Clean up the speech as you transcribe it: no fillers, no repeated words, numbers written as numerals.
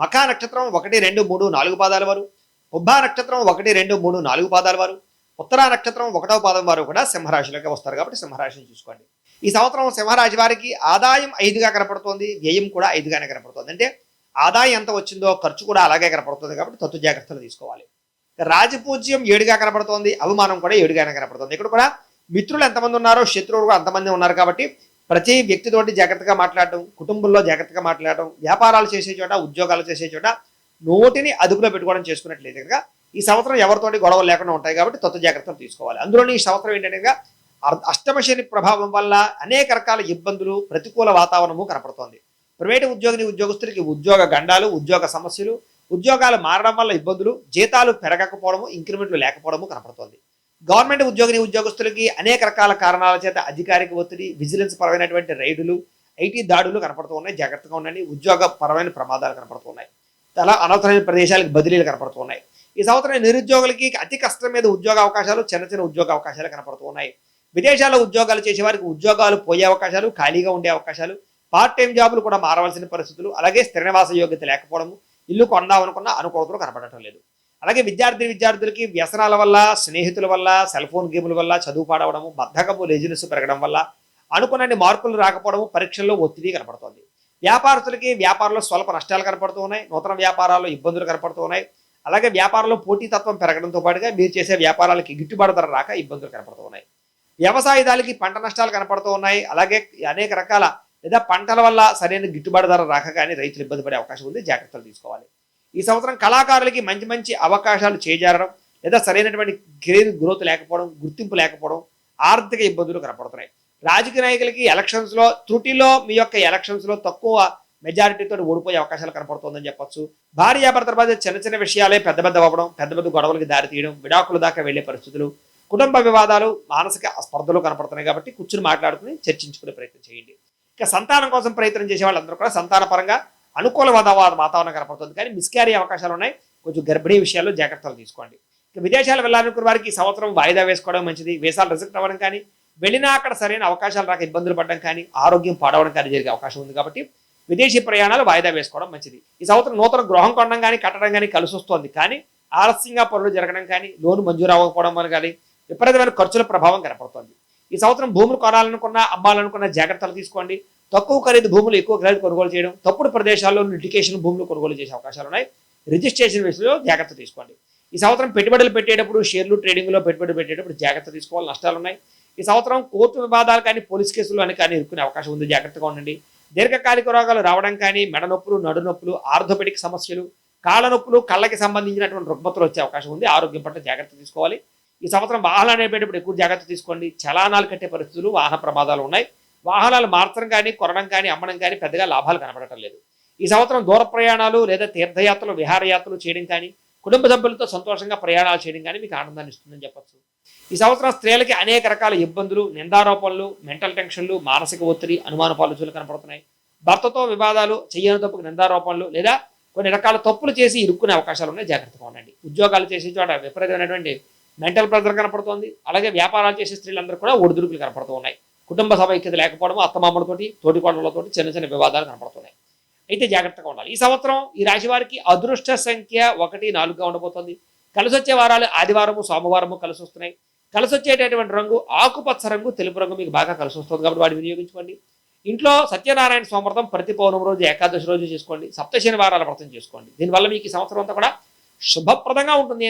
మఖా నక్షత్రం 1, 2, 3, 4 పాదాల వారు, పుబ్బా నక్షత్రం 1, 2, 3, 4 పాదాల వారు, ఉత్తరా నక్షత్రం 1వ పాదం వారు కూడా సింహరాశిలోకి వస్తారు కాబట్టి సింహరాశిని చూసుకోండి. ఈ సంవత్సరం సింహరాశి వారికి ఆదాయం 5గా కనపడుతోంది, వ్యయం కూడా 5గానే కనపడుతోంది. అంటే ఆదాయం ఎంత వచ్చిందో ఖర్చు కూడా అలాగే కనపడుతుంది కాబట్టి తత్తు జాగ్రత్తలు తీసుకోవాలి. రాజపూజ్యం 7గా కనపడుతోంది, అవమానం కూడా 7గానే కనపడుతుంది. ఇక్కడ కూడా మిత్రులు ఎంతమంది ఉన్నారో శత్రువులు కూడా అంతమంది ఉన్నారు కాబట్టి ప్రతి వ్యక్తితోటి జాగ్రత్తగా మాట్లాడటం, కుటుంబంలో జాగ్రత్తగా మాట్లాడటం, వ్యాపారాలు చేసే చోట, ఉద్యోగాలు చేసే చోట నోటిని అదుపులో పెట్టుకోవడం చేసుకున్నట్లయితే కనుక ఈ సంవత్సరం ఎవరితోటి గొడవలు లేకుండా ఉంటాయి కాబట్టి తత్తు జాగ్రత్తలు తీసుకోవాలి. అందులోని ఈ సంవత్సరం ఏంటంటే అష్టమ శని ప్రభావం వల్ల అనేక రకాల ఇబ్బందులు, ప్రతికూల వాతావరణము కనపడుతోంది. ప్రైవేటు ఉద్యోగస్తులకి ఉద్యోగ గండాలు, ఉద్యోగ సమస్యలు, ఉద్యోగాలు మారడం వల్ల ఇబ్బందులు, జీతాలు పెరగకపోవడము, ఇంక్రిమెంట్లు లేకపోవడము కనపడుతోంది. గవర్నమెంట్ ఉద్యోగస్తులకి అనేక రకాల కారణాల చేత అధికారిక ఒత్తిడి, విజిలెన్స్ పరమైనటువంటి రైడులు, ఐటీ దాడులు కనపడుతూ ఉన్నాయి. జాగ్రత్తగా ఉండండి. ఉద్యోగ పరమైన ప్రమాదాలు కనపడుతున్నాయి. చాలా అనవసరమైన ప్రదేశాలకు బదిలీలు కనపడుతున్నాయి. ఈ సంవత్సరం నిరుద్యోగులకి అతి కష్టం మీద ఉద్యోగ అవకాశాలు, చిన్న ఉద్యోగ అవకాశాలు కనపడుతూ ఉన్నాయి. విదేశాల్లో ఉద్యోగాలు చేసే వారికి ఉద్యోగాలు పోయే అవకాశాలు, ఖాళీగా ఉండే అవకాశాలు, పార్ట్ టైం జాబులు కూడా మారవలసిన పరిస్థితులు, అలాగే స్థిర నివాస యోగ్యత లేకపోవడము, ఇల్లు కొందామనుకున్న అనుకూలతలు కనపడటం లేదు. అలాగే విద్యార్థులకి వ్యసనాల వల్ల, స్నేహితుల వల్ల, సెల్ ఫోన్ గేముల వల్ల చదువు పాడవడము, బద్ధకము, లేజినెస్ పెరగడం వల్ల అనుకున్న మార్కులు రాకపోవడము, పరీక్షల్లో ఒత్తిడి కనపడుతోంది. వ్యాపారస్తులకి వ్యాపారంలో స్వల్ప నష్టాలు కనపడుతూ ఉన్నాయి. నూతన వ్యాపారాల్లో ఇబ్బందులు కనపడుతూ ఉన్నాయి. అలాగే వ్యాపారంలో పోటీతత్వం పెరగడంతో పాటుగా మీరు చేసే వ్యాపారాలకి గిట్టుబాటు ధర రాక ఇబ్బందులు కనపడుతూ ఉన్నాయి. వ్యవసాయదారులకి పంట నష్టాలు కనపడుతూ ఉన్నాయి. అలాగే అనేక రకాల లేదా పంటల వల్ల సరైన గిట్టుబాటు ధర రాక కానీ రైతులు ఇబ్బంది పడే అవకాశం ఉంది. జాగ్రత్తలు తీసుకోవాలి. ఈ సంవత్సరం కళాకారులకి మంచి అవకాశాలు చేజారడం, లేదా సరైనటువంటి కెరీర్ గ్రోత్ లేకపోవడం, గుర్తింపు లేకపోవడం, ఆర్థిక ఇబ్బందులు కనపడుతున్నాయి. రాజకీయ నాయకులకి ఎలక్షన్స్లో త్రుటిలో మీ యొక్క ఎలక్షన్స్లో తక్కువ మెజారిటీతో ఓడిపోయే అవకాశాలు కనపడుతుందని చెప్పొచ్చు. భార్యాభర్తల మధ్య చిన్న విషయాలే పెద్ద అవ్వడం, పెద్ద గొడవలకి దారి తీయడం, విడాకుల దాకా వెళ్లే పరిస్థితులు, కుటుంబ వివాదాలు, మానసిక స్పర్ధలు కనపడుతున్నాయి కాబట్టి కూర్చుని మాట్లాడుకుని చర్చించుకునే ప్రయత్నం చేయండి. ఇక సంతానం కోసం ప్రయత్నం చేసే వాళ్ళందరూ కూడా సంతాన పరంగా అనుకూల వాతావరణం కనపడుతుంది. కానీ మిస్క్యారీ అవకాశాలు ఉన్నాయి. కొంచెం గర్భిణీ విషయాల్లో జాగ్రత్తలు తీసుకోండి. ఇక విదేశాలు వెళ్ళాలనుకున్న వారికి ఈ సంవత్సరం వాయిదా వేసుకోవడం మంచిది. వీసాలు రిజెక్ట్ అవ్వడం కానీ, వెళ్ళినా అక్కడ సరైన అవకాశాలు రాక ఇబ్బందులు పడడం కానీ, ఆరోగ్యం పాడవడం కానీ జరిగే అవకాశం ఉంది కాబట్టి విదేశీ ప్రయాణాలు వాయిదా వేసుకోవడం మంచిది. ఈ సంవత్సరం నూతన గృహం కొనడం కానీ, కట్టడం కానీ కలిసి వస్తుంది. కానీ ఆలస్యంగా పనులు జరగడం కానీ, లోను మంజూరు అవ్వకపోవడం వల్ల కానీ విపరీతమైన ఖర్చుల ప్రభావం కనపడుతుంది. ఈ సంవత్సరం భూములు కొనాలనుకున్నా, అమ్మాలనుకున్న జాగ్రత్తలు తీసుకోండి. తక్కువ ఖరీదు భూములు ఎక్కువ ఖరీదు కొనుగోలు చేయడం, తప్పుడు ప్రదేశాల్లో లిటికేషన్ భూములు కొనుగోలు చేసే అవకాశాలు ఉన్నాయి. రిజిస్ట్రేషన్ విషయంలో జాగ్రత్త తీసుకోండి. ఈ సంవత్సరం పెట్టుబడులు పెట్టేటప్పుడు, షేర్లు ట్రేడింగ్లో పెట్టుబడి పెట్టేటప్పుడు జాగ్రత్త తీసుకోవాలి. నష్టాలు ఉన్నాయి. ఈ సంవత్సరం కోర్టు వివాదాలు కానీ, పోలీస్ కేసులు అని కానీ ఇరుక్కునే అవకాశం ఉంది. జాగ్రత్తగా ఉండండి. దీర్ఘకాలిక రోగాలు రావడం కానీ, మెడ నొప్పులు, నడు నొప్పులు, ఆర్థోపెడిక్ సమస్యలు, కాళ్ళ నొప్పులు, కళ్ళకి సంబంధించినటువంటి రుగ్మతలు వచ్చే అవకాశం ఉంది. ఆరోగ్యం పట్ల జాగ్రత్త తీసుకోవాలి. ఈ సంవత్సరం వాహనాలు నడిపేటప్పుడు ఎక్కువ జాగ్రత్త తీసుకోండి. చలానాలు కట్టే పరిస్థితులు, వాహన ప్రమాదాలు ఉన్నాయి. వాహనాలు మార్చడం కానీ, కొనడం కానీ, అమ్మడం కానీ పెద్దగా లాభాలు కనపడటం లేదు. ఈ సంవత్సరం దూర ప్రయాణాలు లేదా తీర్థయాత్రలు, విహారయాత్రలు చేయడం కానీ, కుటుంబ సభ్యులతో సంతోషంగా ప్రయాణాలు చేయడం కానీ మీకు ఆనందాన్ని ఇస్తుందని చెప్పచ్చు. ఈ సంవత్సరం స్త్రీలకి అనేక రకాల ఇబ్బందులు, నిందారోపణలు, మెంటల్ టెన్షన్లు, మానసిక ఒత్తిడి, అనుమాన పాలుచులు కనపడుతున్నాయి. భర్తతో వివాదాలు, చెయ్యని తప్పుకు నిందారోపణలు లేదా కొన్ని రకాల తప్పులు చేసి ఇరుక్కునే అవకాశాలు ఉన్నాయి. జాగ్రత్తగా ఉండండి. ఉద్యోగాలు చేసే చోట విపరీతమైనటువంటి మెంటల్ ప్రెజర్ కనపడుతోంది. అలాగే వ్యాపారాలు చేసే స్త్రీలందరూ కూడా ఒడిదుడుకులు కనపడుతూ ఉన్నాయి. కుటుంబ సమైక్యత లేకపోవడం, అత్తమామలతోటి, తోటికోడలతోటి చిన్న వివాదాలు కనపడుతున్నాయి. అయితే జాగ్రత్తగా ఉండాలి. ఈ సంవత్సరం ఈ రాశి వారికి అదృష్ట సంఖ్య 1, 4గా ఉండబోతోంది. కలిసి వచ్చే వారాలు ఆదివారము, సోమవారము కలిసి వస్తున్నాయి. కలిసి వచ్చేటటువంటి రంగు ఆకుపచ్చ రంగు, తెలుపు రంగు మీకు బాగా కలిసి వస్తుంది కాబట్టి వాటిని వినియోగించుకోండి. ఇంట్లో సత్యనారాయణ స్వామి ప్రతి పౌర్ణమి రోజు, ఏకాదశి రోజు చేసుకోండి. సప్తశని వారాల వ్రతం చేసుకోండి. దీనివల్ల మీకు ఈ సంవత్సరం అంతా కూడా శుభప్రదంగా ఉంటుంది.